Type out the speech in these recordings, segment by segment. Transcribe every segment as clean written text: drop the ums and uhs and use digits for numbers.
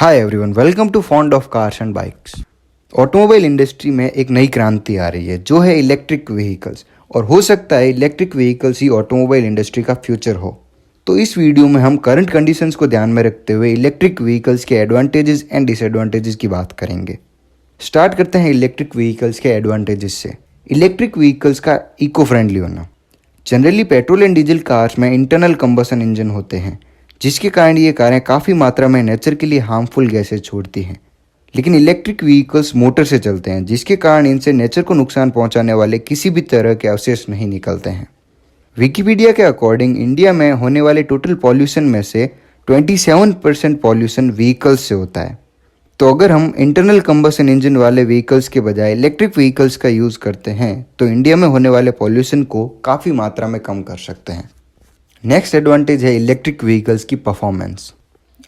Hi everyone, welcome to fond of cars and bikes. Automobile industry में एक नई क्रांति आ रही है जो है इलेक्ट्रिक व्हीकल्स। और हो सकता है इलेक्ट्रिक व्हीकल्स ही ऑटोमोबाइल इंडस्ट्री का फ्यूचर हो। तो इस वीडियो में हम करंट कंडीशंस को ध्यान में रखते हुए इलेक्ट्रिक व्हीकल्स के एडवांटेजेस एंड डिसएडवांटेजेस की बात करेंगे। स्टार्ट करते हैं इलेक्ट्रिक व्हीकल्स के एडवांटेजेस से। इलेक्ट्रिक व्हीकल्स का इको फ्रेंडली होना। Generally petrol and diesel cars में इंटरनल कंबसन इंजन होते हैं, जिसके कारण ये कारें काफ़ी मात्रा में नेचर के लिए हार्मफुल गैसेज छोड़ती हैं। लेकिन इलेक्ट्रिक व्हीकल्स मोटर से चलते हैं, जिसके कारण इनसे नेचर को नुकसान पहुंचाने वाले किसी भी तरह के अवशेष नहीं निकलते हैं। विकिपीडिया के अकॉर्डिंग इंडिया में होने वाले टोटल पॉल्यूशन में से 27% पॉल्यूशन व्हीकल्स से होता है। तो अगर हम इंटरनल कंबसन इंजन वाले व्हीकल्स के बजाय इलेक्ट्रिक व्हीकल्स का यूज़ करते हैं तो इंडिया में होने वाले पॉल्यूशन को काफ़ी मात्रा में कम कर सकते हैं। नेक्स्ट एडवांटेज है इलेक्ट्रिक व्हीकल्स की परफॉर्मेंस।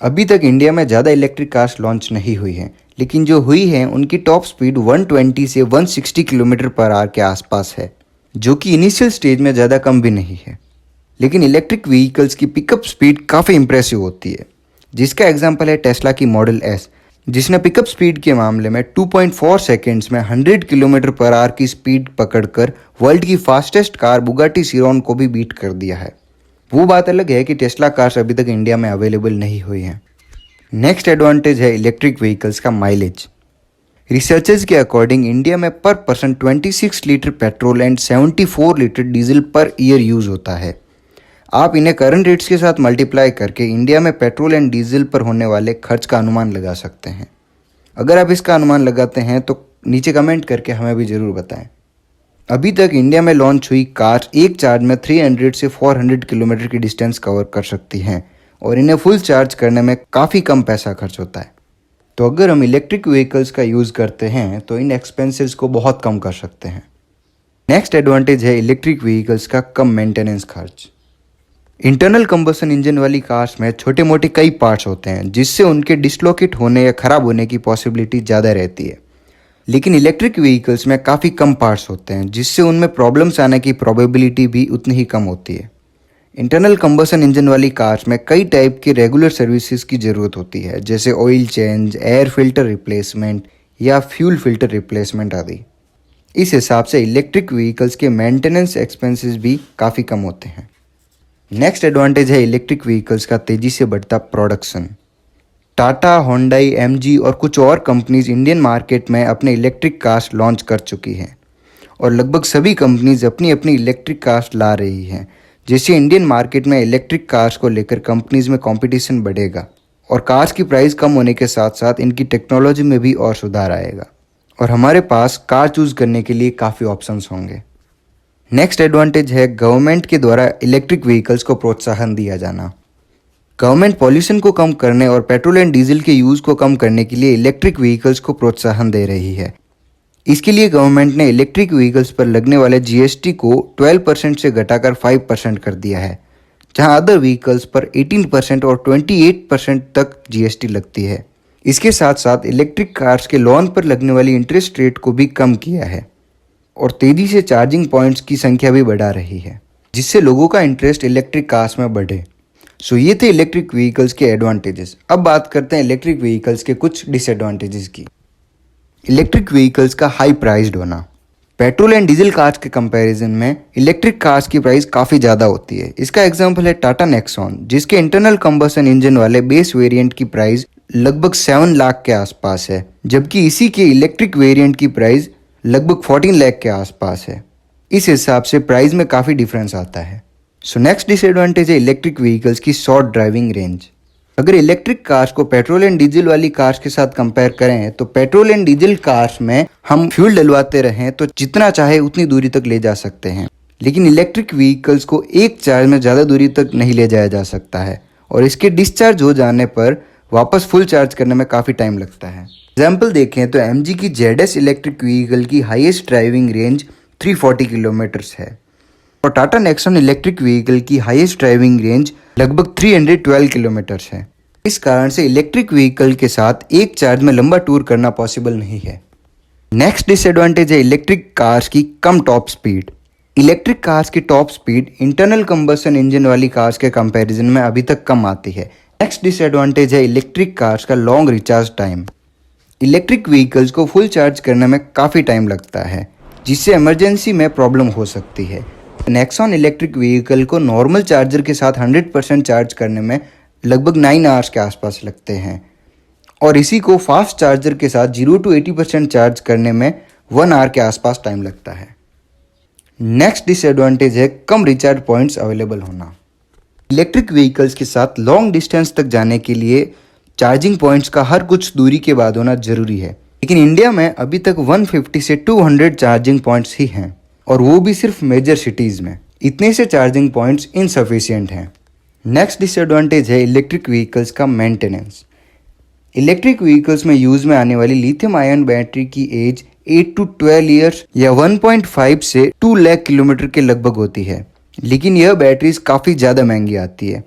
अभी तक इंडिया में ज़्यादा इलेक्ट्रिक कार्स लॉन्च नहीं हुई हैं, लेकिन जो हुई है उनकी टॉप स्पीड 120 से 160 किलोमीटर पर आवर के आसपास है, जो कि इनिशियल स्टेज में ज़्यादा कम भी नहीं है। लेकिन इलेक्ट्रिक व्हीकल्स की पिकअप स्पीड काफ़ी इंप्रेसिव होती है, जिसका एग्जाम्पल है टेस्ला की मॉडल एस, जिसने पिकअप स्पीड के मामले में 2.4 सेकेंड्स में 100 किलोमीटर पर आवर की स्पीड पकड़कर वर्ल्ड की फास्टेस्ट कार बुगाटी चिरॉन को भी बीट कर दिया है। वो बात अलग है कि टेस्ला कार्स अभी तक इंडिया में अवेलेबल नहीं हुई हैं। नेक्स्ट एडवांटेज है इलेक्ट्रिक व्हीकल्स का माइलेज। रिसर्चर्स के अकॉर्डिंग इंडिया में पर person 26 litre petrol and 74 litre diesel per year use होता है। आप इन्हें करंट रेट्स के साथ मल्टीप्लाई करके इंडिया में पेट्रोल एंड डीजल पर होने वाले खर्च का अनुमान लगा सकते हैं। अगर आप इसका अनुमान लगाते हैं तो नीचे कमेंट करके हमें भी ज़रूर बताएं। अभी तक इंडिया में लॉन्च हुई कार एक चार्ज में 300 से 400 किलोमीटर की डिस्टेंस कवर कर सकती हैं और इन्हें फुल चार्ज करने में काफ़ी कम पैसा खर्च होता है। तो अगर हम इलेक्ट्रिक व्हीकल्स का यूज़ करते हैं तो इन एक्सपेंसेस को बहुत कम कर सकते हैं। नेक्स्ट एडवांटेज है इलेक्ट्रिक व्हीकल्स का कम मेंटेनेंस खर्च। इंटरनल कंबसन इंजन वाली कार्स में छोटे मोटे कई पार्ट्स होते हैं, जिससे उनके डिसलोकेट होने या ख़राब होने की पॉसिबिलिटी ज़्यादा रहती है। लेकिन इलेक्ट्रिक व्हीकल्स में काफ़ी कम पार्ट्स होते हैं, जिससे उनमें प्रॉब्लम्स आने की प्रोबेबिलिटी भी उतनी ही कम होती है। इंटरनल कंबसन इंजन वाली कार्स में कई टाइप की रेगुलर सर्विसेज की ज़रूरत होती है, जैसे oil change, air filter replacement या फ्यूल फिल्टर रिप्लेसमेंट आदि। इस हिसाब से इलेक्ट्रिक व्हीकल्स के मेंटेनेंस एक्सपेंसेस भी काफ़ी कम होते हैं। नेक्स्ट एडवांटेज है इलेक्ट्रिक व्हीकल्स का तेज़ी से बढ़ता प्रोडक्शन। टाटा, होंडाई, एमजी और कुछ और कंपनीज इंडियन मार्केट में अपने इलेक्ट्रिक कार्स लॉन्च कर चुकी हैं और लगभग सभी कंपनीज अपनी अपनी इलेक्ट्रिक कार्स ला रही हैं, जिससे इंडियन मार्केट में इलेक्ट्रिक कार्स को लेकर कंपनीज में कंपटीशन बढ़ेगा और कार्स की प्राइस कम होने के साथ साथ इनकी टेक्नोलॉजी में भी और सुधार आएगा और हमारे पास कार चूज़ करने के लिए काफ़ी ऑप्शंस होंगे। नेक्स्ट एडवांटेज है गवर्नमेंट के द्वारा इलेक्ट्रिक व्हीकल्स को प्रोत्साहन दिया जाना। गवर्नमेंट पॉल्यूशन को कम करने और पेट्रोल एंड डीजल के यूज़ को कम करने के लिए इलेक्ट्रिक व्हीकल्स को प्रोत्साहन दे रही है। इसके लिए गवर्नमेंट ने इलेक्ट्रिक व्हीकल्स पर लगने वाले जीएसटी को 12% से घटाकर 5% कर दिया है, जहां अदर व्हीकल्स पर 18% और 28% तक जीएसटी लगती है। इसके साथ साथ इलेक्ट्रिक कार्स के लोन पर लगने वाली इंटरेस्ट रेट को भी कम किया है और तेज़ी से चार्जिंग पॉइंट्स की संख्या भी बढ़ा रही है, जिससे लोगों का इंटरेस्ट इलेक्ट्रिक कार्स में बढ़े। सो ये थे इलेक्ट्रिक व्हीकल्स के एडवांटेजेस। अब बात करते हैं इलेक्ट्रिक व्हीकल्स के कुछ डिसएडवांटेजेस की। इलेक्ट्रिक व्हीकल्स का हाई प्राइस्ड होना। पेट्रोल एंड डीजल कार्स के कंपैरिजन में इलेक्ट्रिक कार्स की प्राइस काफ़ी ज़्यादा होती है। इसका एग्जांपल है टाटा नेक्सॉन, जिसके इंटरनल कंबसन इंजन वाले बेस वेरिएंट की प्राइस लगभग 7 लाख के आसपास है, जबकि इसी के इलेक्ट्रिक वेरिएंट की प्राइस लगभग 14 लाख के आसपास है। इस हिसाब से प्राइस में काफ़ी डिफरेंस आता है। सो नेक्स्ट डिसएडवांटेज है इलेक्ट्रिक व्हीकल्स की शॉर्ट ड्राइविंग रेंज। अगर इलेक्ट्रिक कार्स को पेट्रोल एंड डीजल वाली कार्स के साथ कंपेयर करें तो पेट्रोल एंड डीजल कार्स में हम फ्यूल डलवाते रहें तो जितना चाहे उतनी दूरी तक ले जा सकते हैं, लेकिन इलेक्ट्रिक व्हीकल्स को एक चार्ज में ज़्यादा दूरी तक नहीं ले जाया जा सकता है और इसके डिस्चार्ज हो जाने पर वापस फुल चार्ज करने में काफ़ी टाइम लगता है। एग्जाम्पल देखें तो एमजी की जेडएस इलेक्ट्रिक व्हीकल की हाईएस्ट ड्राइविंग रेंज 340 किलोमीटर्स है और टाटा नेक्सॉन इलेक्ट्रिक व्हीकल की हाईएस्ट ड्राइविंग रेंज लगभग 312 किलोमीटर्स है। इस कारण से इलेक्ट्रिक व्हीकल के साथ एक चार्ज में लंबा टूर करना पॉसिबल नहीं है। नेक्स्ट डिसएडवांटेज है इलेक्ट्रिक कार्स की कम टॉप स्पीड। इलेक्ट्रिक कार्स की top speed internal combustion engine वाली कार्स के कंपैरिजन में अभी तक कम आती है, नेक्स्ट डिसएडवांटेज है इलेक्ट्रिक कार्स का long recharge time. Electric vehicles को फुल चार्ज करने में काफ़ी टाइम लगता है, जिससे इमरजेंसी में प्रॉब्लम हो सकती है। नेक्सॉन इलेक्ट्रिक व्हीकल को नॉर्मल चार्जर के साथ 100% चार्ज करने में लगभग 9 आवर्स के आसपास लगते हैं, और इसी को फास्ट चार्जर के साथ 0 to 80% चार्ज करने में 1 आवर के आसपास टाइम लगता है। नेक्स्ट डिसएडवांटेज है कम रिचार्ज पॉइंट्स अवेलेबल होना। इलेक्ट्रिक व्हीकल्स के साथ लॉन्ग डिस्टेंस तक जाने के लिए चार्जिंग पॉइंट्स का हर कुछ दूरी के बाद होना जरूरी है, लेकिन इंडिया में अभी तक 150 से 200 चार्जिंग पॉइंट्स ही हैं, और वो भी सिर्फ मेजर सिटीज़ में। इतने से चार्जिंग पॉइंट्स इनसफिशिएंट हैं। नेक्स्ट डिसएडवांटेज है इलेक्ट्रिक व्हीकल्स का मेंटेनेंस। इलेक्ट्रिक व्हीकल्स में यूज में आने वाली लिथियम आयन बैटरी की एज 8 to 12 ईयर्स या 1.5 से 2 लाख किलोमीटर के लगभग होती है, लेकिन यह बैटरीज काफ़ी ज़्यादा महंगी आती है।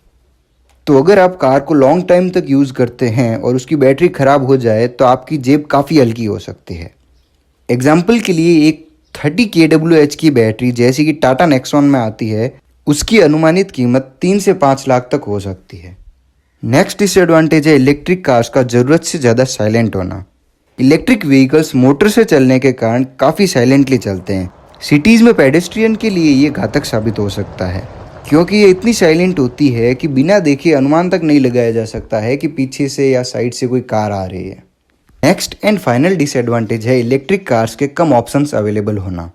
तो अगर आप कार को लॉन्ग टाइम तक यूज़ करते हैं और उसकी बैटरी ख़राब हो जाए तो आपकी जेब काफ़ी हल्की हो सकती है। एग्जाम्पल के लिए एक 30 kWh की बैटरी जैसे कि टाटा नेक्सॉन में आती है, उसकी अनुमानित कीमत 3 से 5 लाख तक हो सकती है। नेक्स्ट डिसएडवांटेज है इलेक्ट्रिक कार्स का ज़रूरत से ज़्यादा साइलेंट होना। इलेक्ट्रिक व्हीकल्स मोटर से चलने के कारण काफ़ी साइलेंटली चलते हैं। सिटीज़ में पेडेस्ट्रियन के लिए ये घातक साबित हो सकता है, क्योंकि ये इतनी साइलेंट होती है कि बिना देखे अनुमान तक नहीं लगाया जा सकता है कि पीछे से या साइड से कोई कार आ रही है। नेक्स्ट एंड फाइनल डिसएडवांटेज है इलेक्ट्रिक कार्स के कम ऑप्शंस अवेलेबल होना।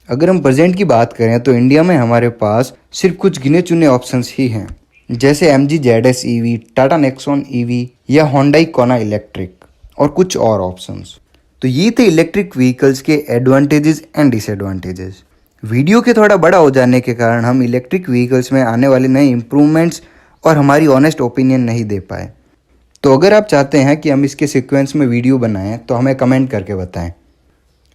अगर हम प्रेजेंट की बात करें तो इंडिया में हमारे पास सिर्फ कुछ गिने चुने ऑप्शंस ही हैं, जैसे MG ZS EV, Tata Nexon EV या होंडाई कोना इलेक्ट्रिक, और कुछ और ऑप्शंस। तो ये थे इलेक्ट्रिक व्हीकल्स के एडवांटेजेस एंड डिसएडवांटेजेस। वीडियो के थोड़ा बड़ा हो जाने के कारण हम इलेक्ट्रिक व्हीकल्स में आने वाले नए इंप्रूवमेंट्स और हमारी ऑनेस्ट ओपिनियन नहीं दे पाए। तो अगर आप चाहते हैं कि हम इसके सीक्वेंस में वीडियो बनाएं तो हमें कमेंट करके बताएं।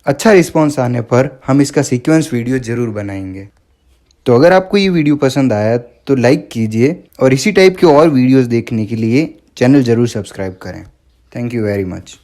अच्छा रिस्पॉन्स आने पर हम इसका सीक्वेंस वीडियो ज़रूर बनाएंगे। तो अगर आपको ये वीडियो पसंद आया तो लाइक कीजिए, और इसी टाइप के और वीडियोस देखने के लिए चैनल ज़रूर सब्सक्राइब करें। Thank you very much.